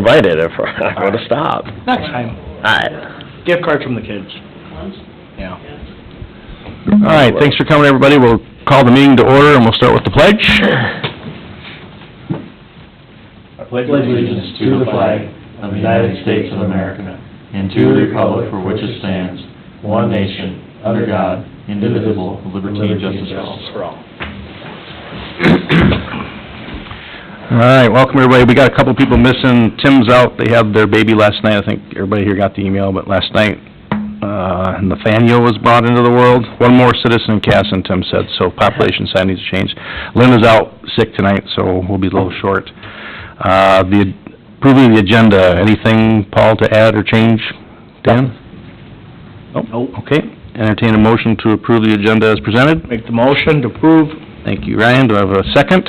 invited if I would have stopped. Next time. All right. Gift card from the kids. Yeah. All right, thanks for coming, everybody. We'll call the meeting to order, and we'll start with the pledge. I pledge allegiance to the flag of the United States of America and to the republic for which it stands, one nation, under God, indivisible, with liberty and justice for all. All right, welcome, everybody. We got a couple people missing. Tim's out. They had their baby last night. I think everybody here got the email, but last night, Nathaniel was brought into the world. One more citizen in Casson, Tim said, so population size needs to change. Linda's out sick tonight, so we'll be a little short. The approving the agenda, anything, Paul, to add or change? Dan? Nope. Okay. Entertain a motion to approve the agenda as presented. Make the motion to approve. Thank you, Ryan. Do I have a second?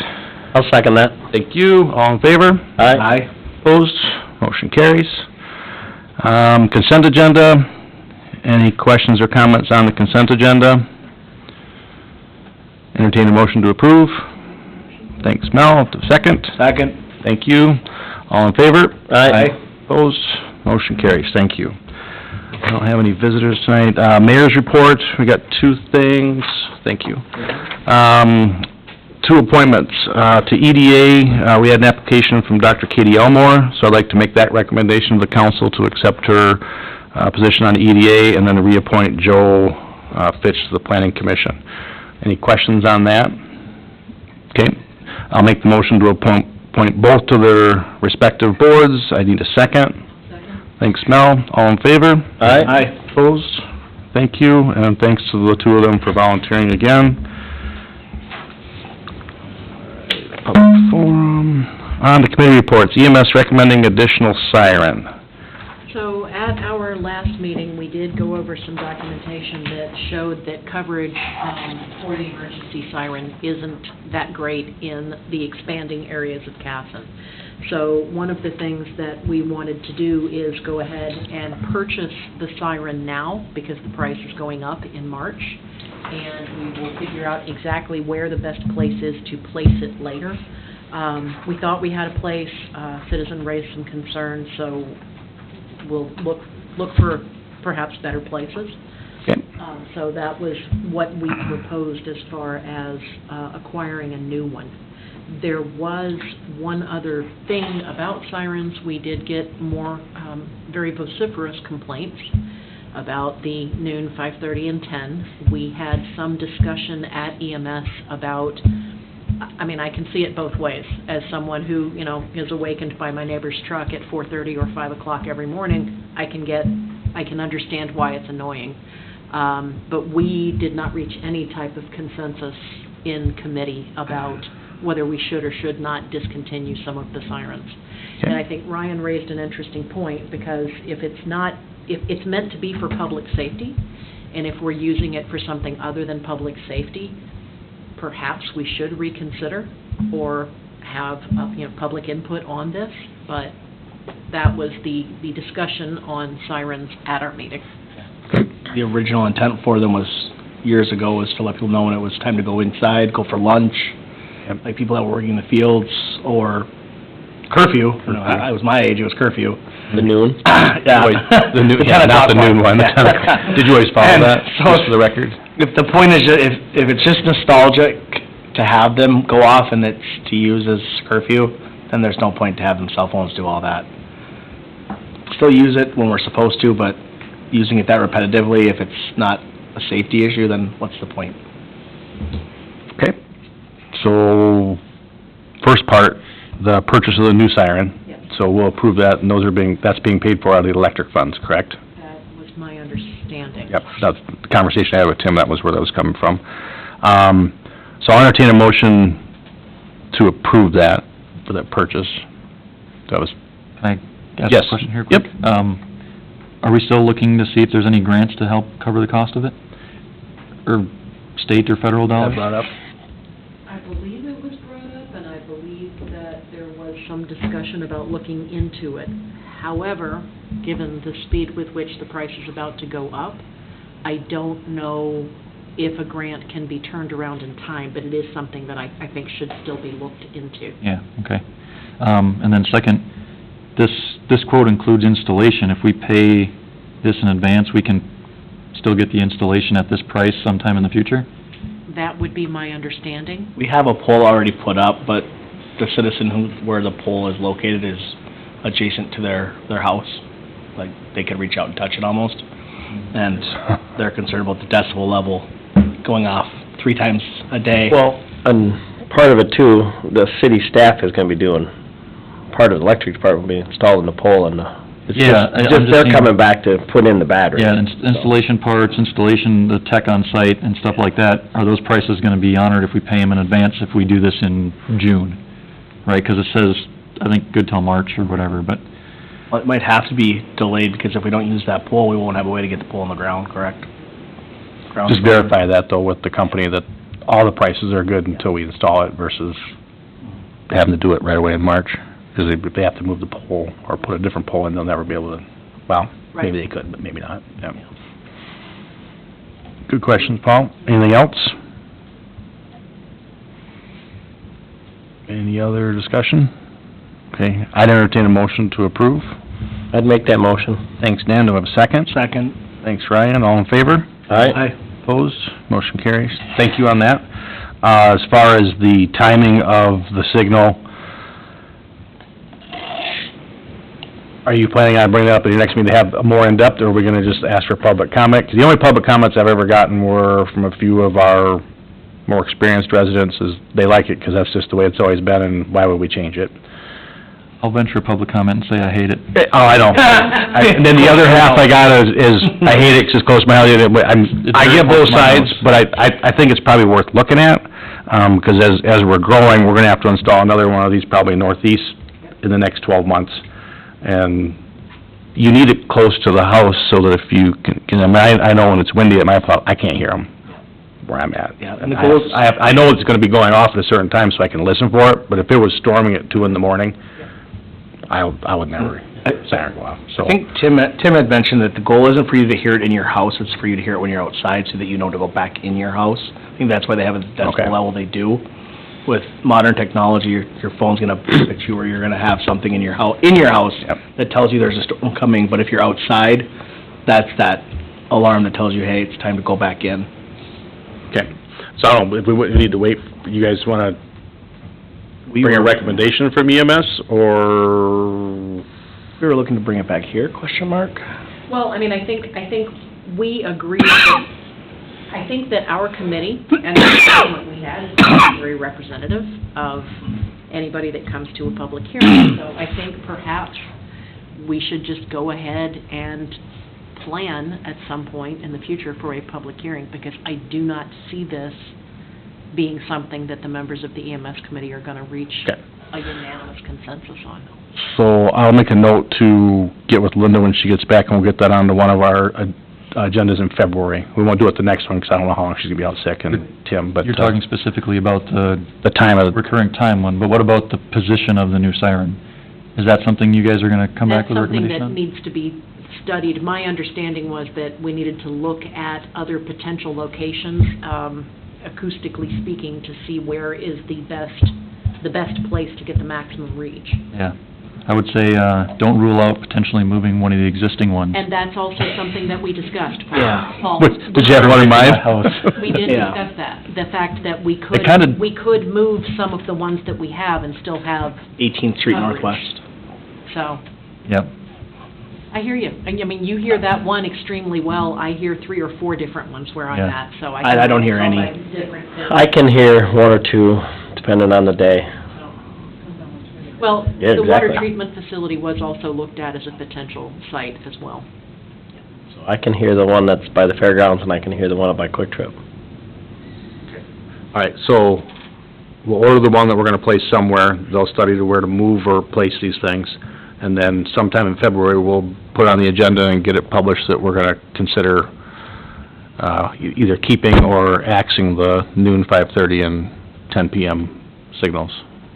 I'll second that. Thank you. All in favor? Aye. Opposed? Motion carries. Consent agenda. Any questions or comments on the consent agenda? Entertain a motion to approve. Thanks, Mel. Second. Second. Thank you. All in favor? Aye. Opposed? Motion carries. Thank you. I don't have any visitors tonight. Mayor's report. We got two things. Thank you. Two appointments. To EDA, we had an application from Dr. Katie Elmore, so I'd like to make that recommendation to the council to accept her position on EDA and then to reappoint Joe Fitch to the Planning Commission. Any questions on that? Okay. I'll make the motion to appoint both to their respective boards. I need a second. Thanks, Mel. All in favor? Aye. Opposed? Thank you, and thanks to the two of them for volunteering again. Public forum. On to committee reports. EMS recommending additional siren. So at our last meeting, we did go over some documentation that showed that coverage for the emergency siren isn't that great in the expanding areas of Casson. So one of the things that we wanted to do is go ahead and purchase the siren now because the price is going up in March. And we will figure out exactly where the best place is to place it later. We thought we had a place. Citizen raised some concerns, so we'll look for perhaps better places. Okay. So that was what we proposed as far as acquiring a new one. There was one other thing about sirens. We did get more very vociferous complaints about the noon, 5:30, and 10. We had some discussion at EMS about, I mean, I can see it both ways. As someone who, is awakened by my neighbor's truck at 4:30 or 5 o'clock every morning, I can understand why it's annoying. But we did not reach any type of consensus in committee about whether we should or should not discontinue some of the sirens. Okay. And I think Ryan raised an interesting point, because if it's meant to be for public safety, and if we're using it for something other than public safety, perhaps we should reconsider or have public input on this. But that was the discussion on sirens at our meeting. The original intent for them was, years ago, was to let people know when it was time to go inside, go for lunch, like people that were working in the fields, or curfew. I was my age, it was curfew. The noon? Yeah. Wait, the noon, yeah, not the noon one. Did you always follow that, so just for the record? If the point is, if it's just nostalgic to have them go off and it's to use as curfew, then there's no point to have them cell phones do all that. Still use it when we're supposed to, but using it that repetitively, if it's not a safety issue, then what's the point? Okay. So, first part, the purchase of the new siren. Yes. So we'll approve that, and that's being paid for out of the electric funds, correct? That was my understanding. Yep, that's the conversation I had with Tim, that was where that was coming from. So I'll entertain a motion to approve that, for that purchase. That was, Can I ask Yes. a question here quick? Yep. Are we still looking to see if there's any grants to help cover the cost of it? Or state or federal dollars? brought up? I believe it was brought up, and I believe that there was some discussion about looking into it. However, given the speed with which the price is about to go up, I don't know if a grant can be turned around in time, but it is something that I think should still be looked into. Yeah, okay. And then second, this quote includes installation. If we pay this in advance, we can still get the installation at this price sometime in the future? That would be my understanding. We have a pole already put up, but the citizen where the pole is located is adjacent to their house. Like, they could reach out and touch it almost. And they're concerned about the decibel level going off 3 times a day. Well, and part of it too, the city staff is gonna be doing, part of the electric department will be installing the pole and it's Yeah, I'm just just they're saying- coming back to put in the battery. Yeah, installation parts, installation, the tech on site and stuff like that, are those prices gonna be honored if we pay them in advance if we do this in June? Right, 'cause it says, I think, good till March or whatever, but, Well, it might have to be delayed, because if we don't use that pole, we won't have a way to get the pole on the ground, correct? Just verify that though with the company, that all the prices are good until we install it versus having to do it right away in March. Because if they have to move the pole or put a different pole in, they'll never be able to, well, maybe they could, but maybe not, yeah. Good questions, Paul. Anything else? Any other discussion? Okay, I'd entertain a motion to approve. I'd make that motion. Thanks, Dan. Do I have a second? Second. Thanks, Ryan. All in favor? Aye. Opposed? Motion carries. Thank you on that. As far as the timing of the signal, are you planning on bringing it up at your next meeting to have a more in-depth, or are we gonna just ask for public comment? 'Cause the only public comments I've ever gotten were from a few of our more experienced residents, is they like it 'cause that's just the way it's always been, and why would we change it? I'll venture a public comment and say I hate it. Oh, I don't. And then the other half I got is I hate it 'cause it's close to my house. I get both sides, but I think it's probably worth looking at, 'cause as we're growing, we're gonna have to install another one of these probably northeast in the next 12 months. And you need it close to the house so that if you I mean, I know when it's windy at my place, I can't hear them where I'm at. Yeah, and the goal is- I know it's gonna be going off at a certain time so I can listen for it, but if it was storming at 2 in the morning, I would never, siren go off, so. I think Tim had mentioned that the goal isn't for you to hear it in your house, it's for you to hear it when you're outside, so that you know to go back in your house. I think that's why they have it at Okay. the level they do. With modern technology, your phone's gonna beep at you, or you're gonna have something in your house Yep. that tells you there's a storm coming, but if you're outside, that's that alarm that tells you, hey, it's time to go back in. Okay, so I don't know, if we need to wait, you guys wanna bring a recommendation from EMS, or? We were looking to bring it back here, question mark? Well, I mean, I think we agree that, I think that our committee and the department we had is very representative of anybody that comes to a public hearing. So I think perhaps we should just go ahead and plan at some point in the future for a public hearing, because I do not see this being something that the members of the EMS committee are gonna reach Okay. a unanimous consensus on. So I'll make a note to get with Linda when she gets back, and we'll get that onto one of our agendas in February. We won't do it the next one, 'cause I don't know how long she's gonna be out sick, and Tim, but... You're talking specifically about the the time of, recurring time one, but what about the position of the new siren? Is that something you guys are gonna come back with a recommendation That's on? something that needs to be studied. My understanding was that we needed to look at other potential locations, acoustically speaking, to see where is the best place to get the maximum reach. Yeah, I would say, don't rule out potentially moving one of the existing ones. And that's also something that we discussed, Paul. Yeah. Paul. did you have one in mind? We did Yeah. discuss that, the fact that we kinda- could move some of the ones that we have and still have, 18th Street Coverage. Northwest. so, Yep, I hear you. I mean, you hear that one extremely well, I hear 3 or 4 different ones where I'm Yeah. at, so I... I don't hear can any. tell by different- I can hear 1 or 2, depending on the day. Well, Yeah, the water exactly. treatment facility was also looked at as a potential site as well. So I can hear the one that's by the fairgrounds, and I can hear the one up by Quick Trip. All right, so we'll order the one that we're gonna place somewhere, they'll study to where to move or place these things, and then sometime in February, we'll put it on the agenda and get it published that we're gonna consider, either keeping or axing the noon, 5:30, and 10 PM signals.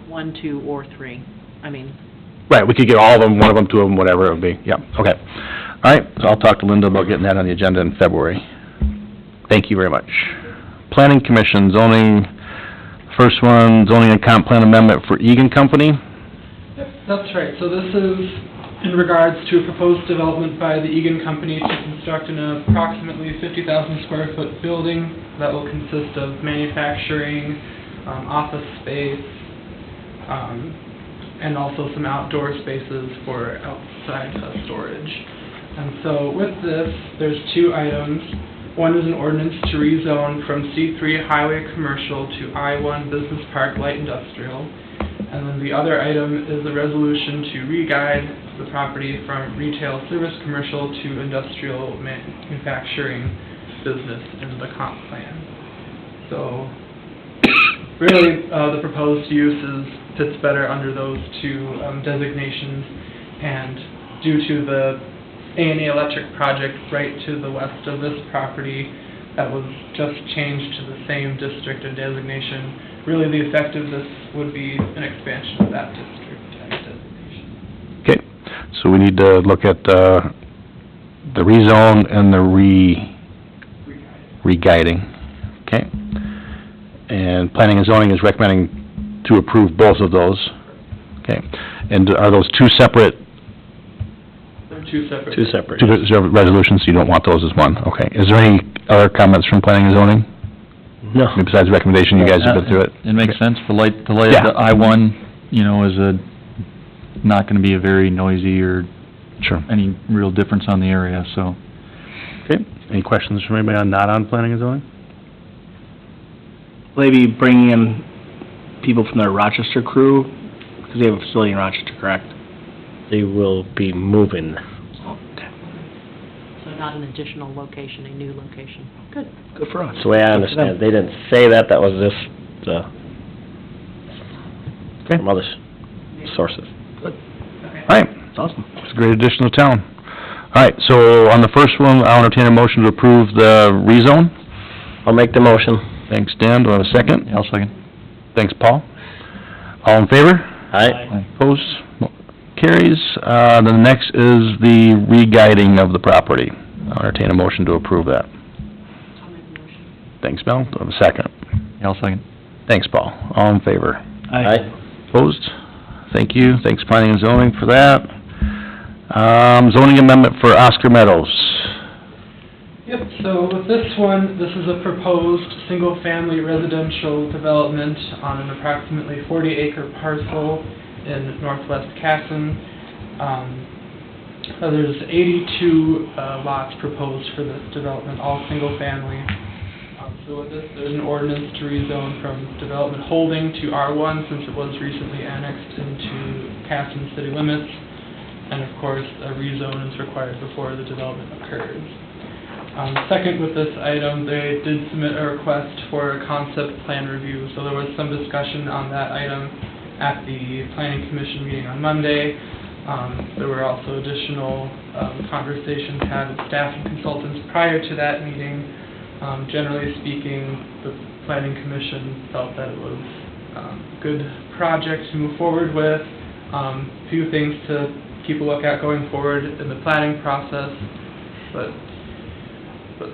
1, 2, or 3. I mean, Right, we could get all of them, one of them, 2 of them, whatever it would be, yeah, okay. All right, so I'll talk to Linda about getting that on the agenda in February. Thank you very much. Planning Commission, zoning, first one, zoning and comp plan amendment for Egan Company. That's right. So this is in regards to a proposed development by the Egan Company to construct an approximately 50,000 square foot building that will consist of manufacturing, office space, and also some outdoor spaces for outside storage. And so with this, there's two items. One is an ordinance to rezone from C3 Highway Commercial to I-1 Business Park Light Industrial. And then the other item is a resolution to re-guide the property from retail service commercial to industrial manufacturing business in the comp plan. So really, the proposed use fits better under those two designations, and due to the A&E Electric project right to the west of this property that was just changed to the same district and designation, really the effect of this would be an expansion of that district and designation. Okay, so we need to look at, the rezone and the re-guiding, okay? And planning and zoning is recommending to approve both of those, okay? And are those two separate? They're two separate. Two separate. Two separate resolutions, so you don't want those as one, okay? Is there any other comments from planning and zoning? No. Besides the recommendation, you guys have been through it? It makes sense, the light Yeah. of the I-1, you know, is not gonna be a very noisy or Sure. any real difference on the area, so. Okay, any questions from anybody not on planning and zoning? Maybe bringing in people from their Rochester crew, because they have a facility in Rochester, correct? They will be moving. Okay. So not an additional location, a new location. Good. Good for us. That's the way I understand it. They didn't say that, that was just, from other sources. Good. All right, That's awesome. it's a great addition to town. All right, so on the first one, I'll entertain a motion to approve the rezone. I'll make the motion. Thanks, Dan, do I have a second? Yeah, I'll second. Thanks, Paul. All in favor? Aye. Opposed? Carries. The next is the re-guiding of the property. I'll entertain a motion to approve that. I'll make the motion. Thanks, Mel. Do I have a second? Yeah, I'll second. Thanks, Paul. All in favor? Aye. Opposed? Thank you. Thanks, planning and zoning, for that. Zoning amendment for Oscar Meadows. Yep, so with this one, this is a proposed single-family residential development on an approximately 40-acre parcel in northwest Casson. There's 82 lots proposed for this development, all single-family. So with this, there's an ordinance to rezone from development holding to R1 since it was recently annexed into Casson city limits. And of course, a rezone is required before the development occurs. Second, with this item, they did submit a request for a concept plan review, so there was some discussion on that item at the planning commission meeting on Monday. There were also additional conversations had with staff and consultants prior to that meeting. Generally speaking, the planning commission felt that it was a good project to move forward with. Few things to keep a look at going forward in the planning process, but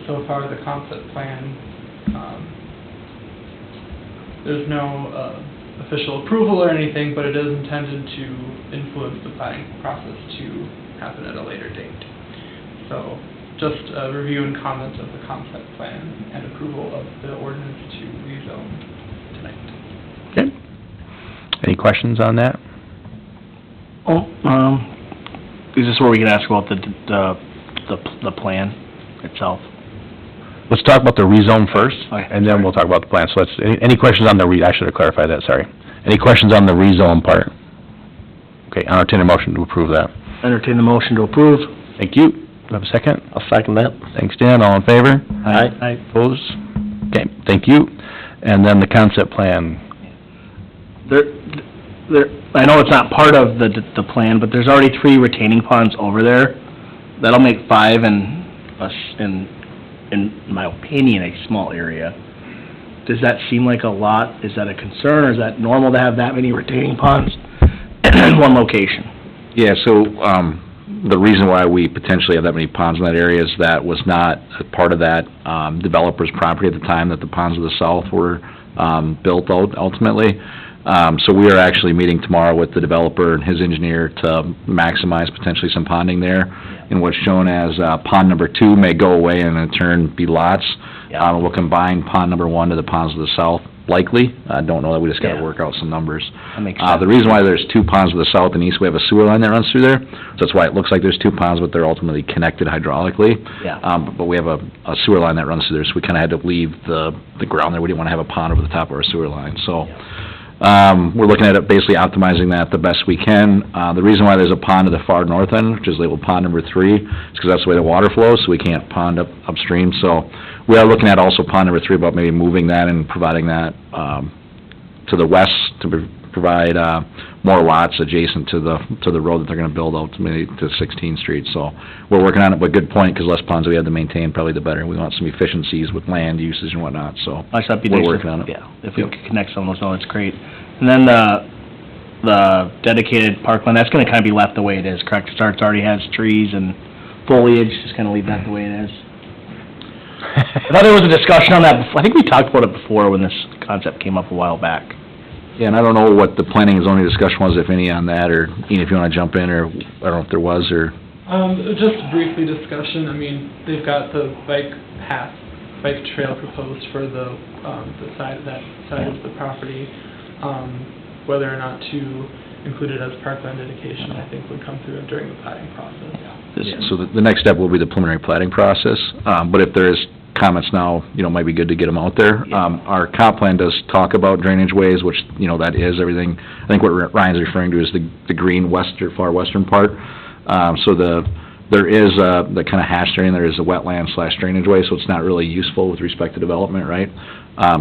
so far the concept plan, there's no official approval or anything, but it is intended to influence the planning process to happen at a later date. So just a review and comment of the concept plan and approval of the ordinance to rezone tonight. Okay. Any questions on that? Is this where we can ask about the plan itself? Let's talk about the rezone first, Okay. and then we'll talk about the plan. So let's, any questions on the I should have clarified that, sorry. Any questions on the rezone part? Okay, I'll entertain a motion to approve that. Entertain the motion to approve. Thank you. Do I have a second? I'll second that. Thanks, Dan. All in favor? Aye. Opposed? Okay, thank you. And then the concept plan. I know it's not part of the plan, but there's already 3 retaining ponds over there. That'll make 5 in my opinion, a small area. Does that seem like a lot? Is that a concern, or is that normal to have that many retaining ponds in one location? Yeah, so, the reason why we potentially have that many ponds in that area is that was not a part of that, developer's property at the time that the ponds of the south were, built out ultimately. So we are actually meeting tomorrow with the developer and his engineer to maximize potentially some ponding there. And what's shown as pond number 2 may go away and in turn be lots. Yeah. We'll combine pond number 1 to the ponds to the south, likely. I don't know, that we just gotta Yeah. work out some numbers. That makes sense. The reason why there's 2 ponds to the south and east, we have a sewer line that runs through there. So that's why it looks like there's 2 ponds, but they're ultimately connected hydraulically. Yeah. But we have a sewer line that runs through there, so we kinda had to leave the ground there. We didn't wanna have a pond over the top of our sewer line, so. We're looking at it basically optimizing that the best we can. The reason why there's a pond to the far north end, which is labeled pond number 3, is because that's the way the water flows, so we can't pond upstream. So we are looking at also pond number 3, about maybe moving that and providing that, to the west to provide, more lots adjacent to the road that they're gonna build ultimately to 16th Street. So we're working on it, but good point, because less ponds we have to maintain, probably the better. We want some efficiencies with land usage and whatnot, so. Nice, that'd be We're nice. working on it. Yeah, if we could connect some of those, no, that's great. And then the dedicated parkland, that's gonna kinda be left the way it is, correct? It already has trees and foliage, just kinda leave that the way it is. I thought there was a discussion on that before, I think we talked about it before when this concept came up a while back. Yeah, and I don't know what the planning and zoning discussion was, if any, on that, or Ian, if you wanna jump in, or, I don't know if there was, or... Just briefly discussion, I mean, they've got the bike trail proposed for the side of the property. Whether or not to include it as parkland dedication, I think would come through during the plating process. Yeah, so the next step will be the preliminary plating process, but if there is comments now, might be good to get them out there. Our comp plan does talk about drainage ways, which, that is everything. I think what Ryan's referring to is the green far western part. So there is the kind of hashed area, there is a wetland/drainage way, so it's not really useful with respect to development, right?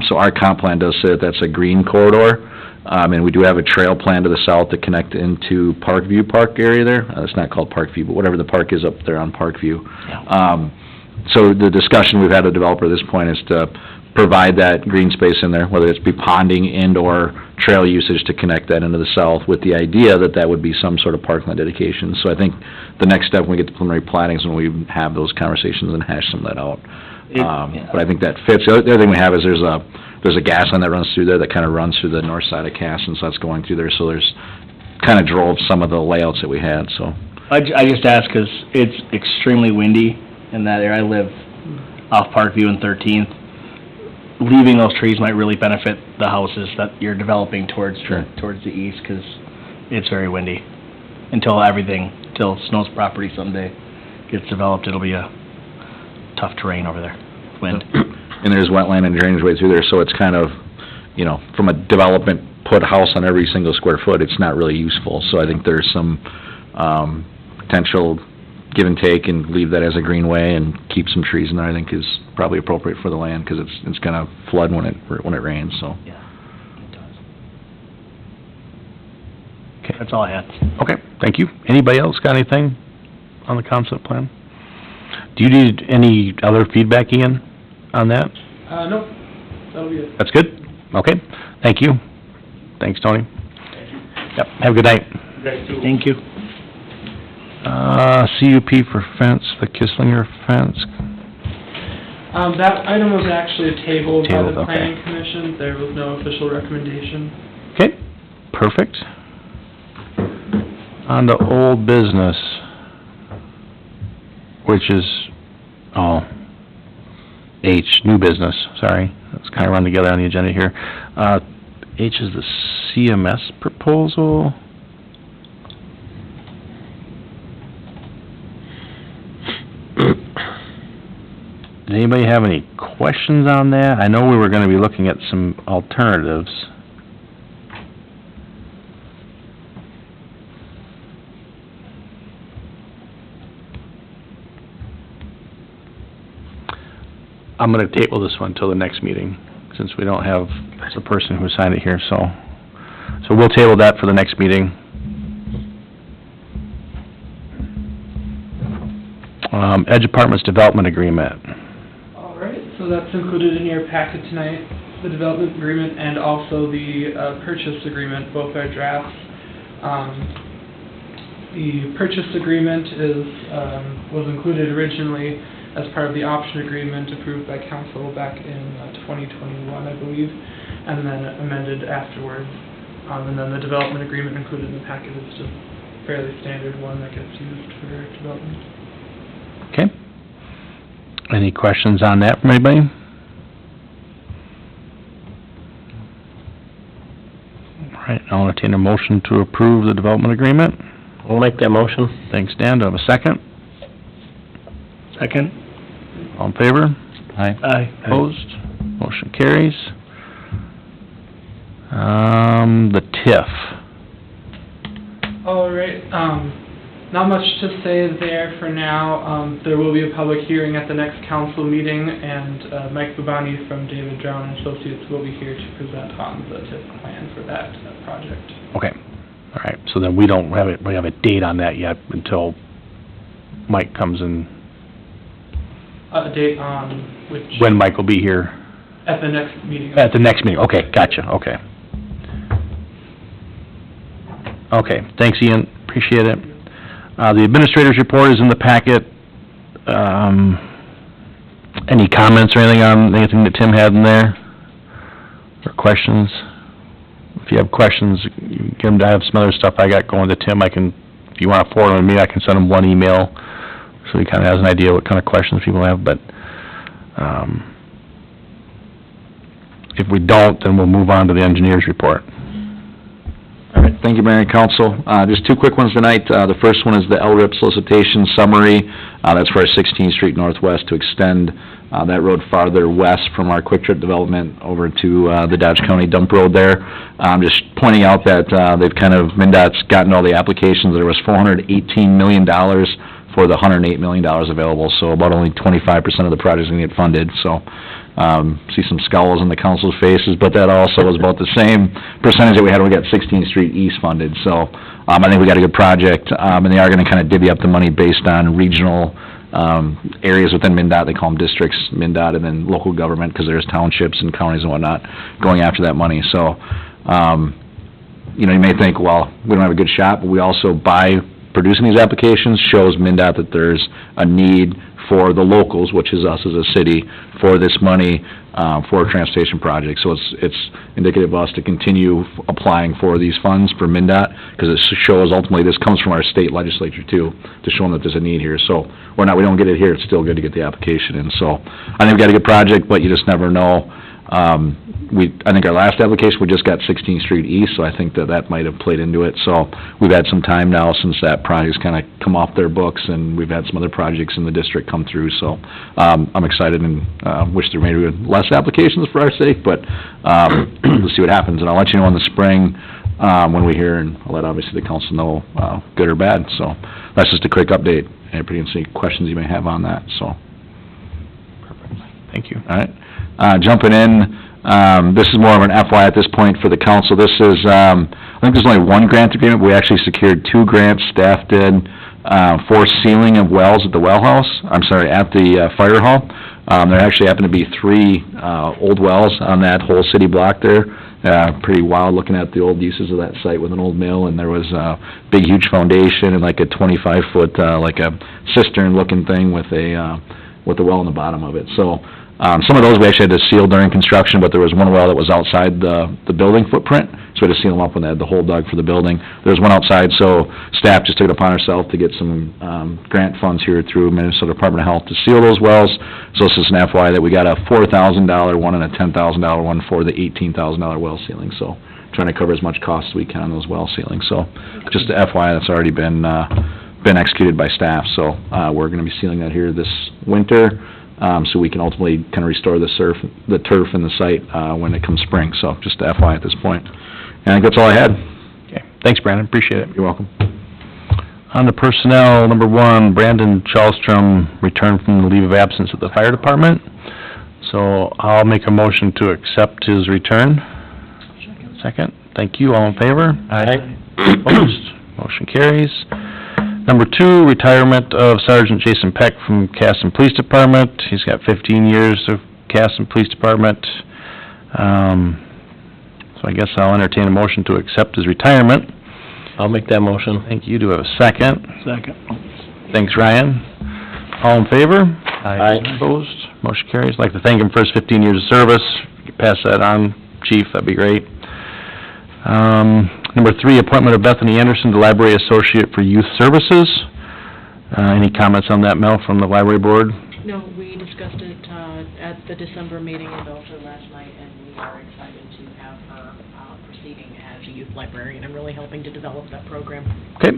So our comp plan does say that that's a green corridor, and we do have a trail plan to the south to connect into Parkview Park area there. It's not called Parkview, but whatever the park is up there on Parkview. So the discussion we've had with the developer at this point is to provide that green space in there, whether it's be ponding and/or trail usage to connect that into the south, with the idea that that would be some sort of parkland dedication. So I think the next step when we get to preliminary plating is when we have those conversations and hash some of that out. But I think that fits. The other thing we have is there's a gas line that runs through there that kind of runs through the north side of Cass, and so that's going through there. So there's kind of drove some of the layouts that we had, so. I just asked because it's extremely windy in that area. I live off Parkview and 13th. Leaving those trees might really benefit the houses that you're developing towards the east, because it's very windy. Until Snow's property someday gets developed, it'll be a tough terrain over there, wind. And there's wetland and drainage way through there, so it's kind of, from a development, put a house on every single square foot, it's not really useful. So I think there's some potential give and take, and leave that as a greenway and keep some trees in there, I think is probably appropriate for the land, because it's gonna flood when it rains, so. Yeah, it does. Okay, that's all I had. Okay, thank you. Anybody else got anything on the concept plan? Do you need any other feedback, Ian, on that? Nope, that'll be it. That's good? Okay, thank you. Thanks, Tony. Yep, have a good night. Thank you. CUP for fence, the Kisslinger fence. That item was actually tabled by Tabled, the okay. planning commission. There was no official recommendation. Okay, perfect. On to old business, which is, H, new business, sorry. Let's kind of run together on the agenda here. H is the CMS proposal. Did anybody have any questions on that? I know we were gonna be looking at some alternatives. I'm gonna table this one until the next meeting, since we don't have the person who signed it here, so we'll table that for the next meeting. Edge Apartments Development Agreement. All right, so that's included in your packet tonight, the development agreement and also the purchase agreement, both are drafts. The purchase agreement was included originally as part of the option agreement approved by council back in 2021, I believe, and then amended afterwards. And then the development agreement included in the packet is just fairly standard one that gets used for development. Okay. Any questions on that from anybody? All right, I'll entertain a motion to approve the development agreement. I'll make that motion. Thanks, Dan. Do I have a second? Second? All in favor? Aye. Opposed? Motion carries. The TIF. All right, not much to say there for now. There will be a public hearing at the next council meeting, and Mike Bubani from David Drown and Associates will be here to present on the TIF plan for that project. Okay. All right, so then we don't have we have a date on that yet until Mike comes in, A date on which? when Mike will be here. At the next meeting. At the next meeting, okay, gotcha, okay. Okay, thanks, Ian, appreciate it. The administrator's report is in the packet. Any comments or anything on anything that Tim had in there? Or questions? If you have questions, you get them to have some other stuff I got going to Tim. If you want to forward them to me, I can send him one email, so he kind of has an idea what kind of questions people have, but, if we don't, then we'll move on to the engineer's report. All right, thank you, Mayor and Council. Just two quick ones tonight. The first one is the LRIP solicitation summary. That's for our 16th Street Northwest to extend that road farther west from our Quick Trip development over to the Dodge County dump road there. Just pointing out that MnDOT's gotten all the applications. There was $418 million for the $108 million available, so about only 25% of the project's gonna get funded, so, see some scowls on the council's faces, but that also was about the same percentage that we had when we got 16th Street East funded, so, I think we got a good project, and they are gonna kinda divvy up the money based on regional, areas within MnDOT. They call them districts, MnDOT, and then local government, because there's townships and counties and whatnot going after that money, so, you know, you may think, well, we don't have a good shot, but we also, by producing these applications, shows MnDOT that there's a need for the locals, which is us as a city, for this money, for a transportation project. So it's indicative of us to continue applying for these funds for MnDOT, because it shows ultimately this comes from our state legislature too, to show them that there's a need here. So, we don't get it here, it's still good to get the application in. So, I think we got a good project, but you just never know. I think our last application, we just got 16th Street East, so I think that might have played into it. So, we've had some time now since that project's kinda come off their books, and we've had some other projects in the district come through, so, I'm excited and, wish there maybe were less applications for our sake, but, we'll see what happens, and I'll let you know in the spring, when we hear, and I'll let obviously the council know, good or bad, so, that's just a quick update. Anybody can see questions you may have on that, so. Thank you. All right. Jumping in, this is more of an FYI at this point for the council. This is, I think there's only one grant agreement. We actually secured 2 grants, staff did, for sealing of wells at the well house, at the fire hall. There actually happen to be 3 old wells on that whole city block there. Pretty wild looking at the old uses of that site with an old mill, and there was a big, huge foundation and like a 25-foot, like a cistern-looking thing with a well in the bottom of it. So, some of those we actually had to seal during construction, but there was one well that was outside the building footprint, so we had to seal them up when they had the hole dug for the building. There was one outside, so staff just took it upon ourselves to get some grant funds here through Minnesota Department of Health to seal those wells. So this is an FYI that we got a $4,000 one and a $10,000 one for the $18,000 well sealing, so trying to cover as much cost as we can on those well ceilings. So just a FYI, that's already been executed by staff, so we're going to be sealing that here this winter. So we can ultimately kind of restore the turf in the site when it comes spring. So just a FYI at this point. And I think that's all I had. Okay, thanks, Brandon, appreciate it. You're welcome. On the personnel, number 1, Brandon Charlstrom returned from the leave of absence at the fire department. So I'll make a motion to accept his return. Second. Thank you, all in favor? Aye. Opposed? Motion carries. Number 2, retirement of Sergeant Jason Peck from Casson Police Department. He's got 15 years of Casson Police Department. So I guess I'll entertain a motion to accept his retirement. I'll make that motion. Thank you. Do we have a second? Second. Thanks, Ryan. All in favor? Aye. Opposed? Motion carries. I'd like to thank him for his 15 years of service. If you could pass that on, Chief, that'd be great. Number 3, appointment of Bethany Anderson to Library Associate for Youth Services. Any comments on that, Mel, from the library board? No, we discussed it at the December meeting and also last night, and we are excited to have her proceeding as a youth librarian and really helping to develop that program. Okay,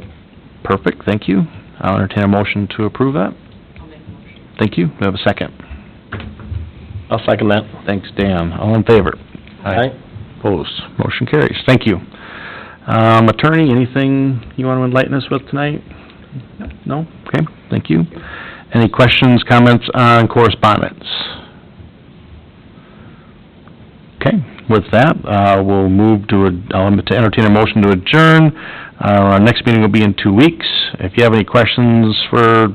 perfect, thank you. I'll entertain a motion to approve that. I'll make a motion. Thank you. Do we have a second? I'll second that. Thanks, Dan. All in favor? Aye. Opposed? Motion carries. Thank you. Attorney, anything you want to enlighten us with tonight? No? Okay, thank you. Any questions, comments on correspondence? Okay, with that, we'll move to, I'll entertain a motion to adjourn. Our next meeting will be in 2 weeks. If you have any questions for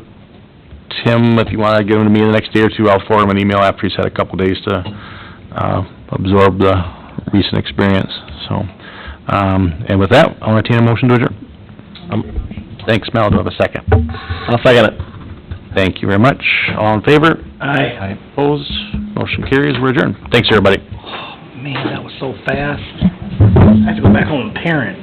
Tim, if you want to give them to me the next day or two, I'll forward him an email after he's had a couple days to absorb the recent experience. So, and with that, I'll entertain a motion to adjourn. Thanks, Mel. Do I have a second? I'll second it. Thank you very much. All in favor? Aye. Opposed? Motion carries. We're adjourned. Thanks, everybody. Man, that was so fast. I have to go back home and parent.